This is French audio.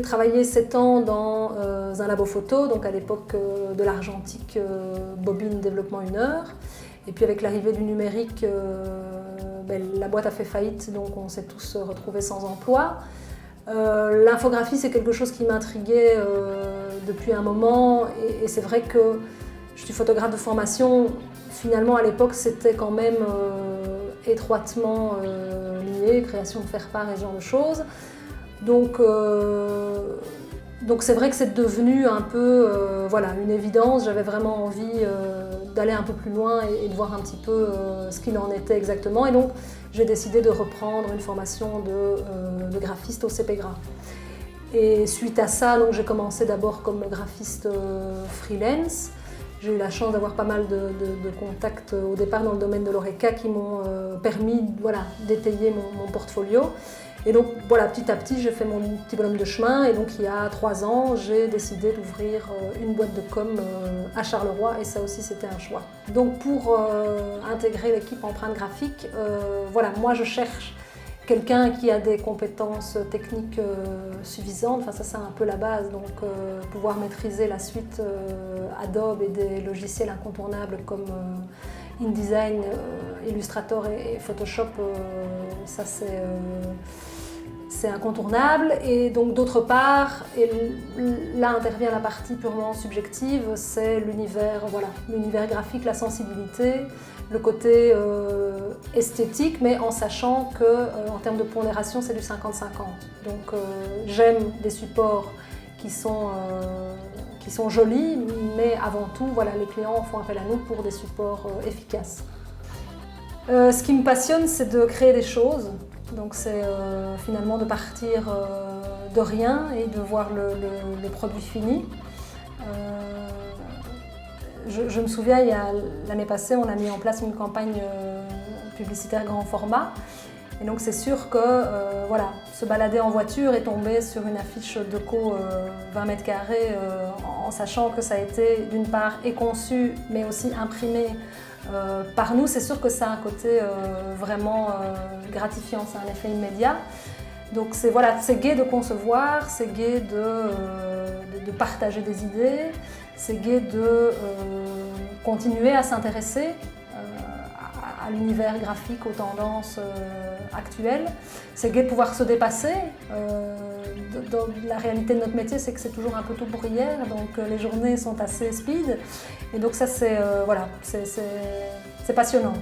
j'ai travaillé 7 ans dans un labo photo, donc à l'époque de l'argentique bobine développement 1 heure. Et puis avec l'arrivée du numérique, la boîte a fait faillite, donc on s'est tous retrouvés sans emploi. L'infographie, c'est quelque chose qui m'intriguait depuis un moment, et c'est vrai que je suis photographe de formation. Finalement, à l'époque, c'était quand même étroitement lié, création de faire-part et ce genre de choses. Donc c'est vrai que c'est devenu un peu une évidence. J'avais vraiment envie d'aller un peu plus loin et de voir un petit peu ce qu'il en était exactement. Et donc, j'ai décidé de reprendre une formation de graphiste au CPGRA. Et suite à ça, j'ai commencé d'abord comme graphiste freelance. J'ai eu la chance d'avoir pas mal de contacts au départ dans le domaine de l'ORECA qui m'ont permis d'étayer mon portfolio. Et donc petit à petit, j'ai fait mon petit bonhomme de chemin, et donc il y a 3 ans, j'ai décidé d'ouvrir une boîte de com à Charleroi, et ça aussi c'était un choix. Donc pour intégrer l'équipe empreinte graphique, moi je cherche quelqu'un qui a des compétences techniques suffisantes, ça c'est un peu la base, donc pouvoir maîtriser la suite Adobe et des logiciels incontournables comme InDesign, Illustrator et Photoshop, ça c'est incontournable. Et donc d'autre part, et là intervient la partie purement subjective, c'est l'univers graphique, la sensibilité, le côté esthétique, mais en sachant qu'en termes de pondération, c'est du 50-50. Donc j'aime des supports qui sont jolis, mais avant tout, les clients font appel à nous pour des supports efficaces. Ce qui me passionne, c'est de créer des choses. Donc c'est finalement de partir de rien et de voir le produit fini. Je me souviens, l'année passée, on a mis en place une campagne publicitaire grand format. Et donc c'est sûr que se balader en voiture et tomber sur une affiche Deco 20 mètres carrés en sachant que ça a été d'une part conçu mais aussi imprimé par nous, c'est sûr que ça a un côté vraiment gratifiant, c'est un effet immédiat. Donc c'est gai de concevoir, c'est gai de partager des idées, c'est gai de continuer à s'intéresser à l'univers graphique, aux tendances actuelles. C'est gai de pouvoir se dépasser. Dans la réalité de notre métier, c'est que c'est toujours un peu tout pour hier, donc les journées sont assez speed. Et donc ça, c'est passionnant.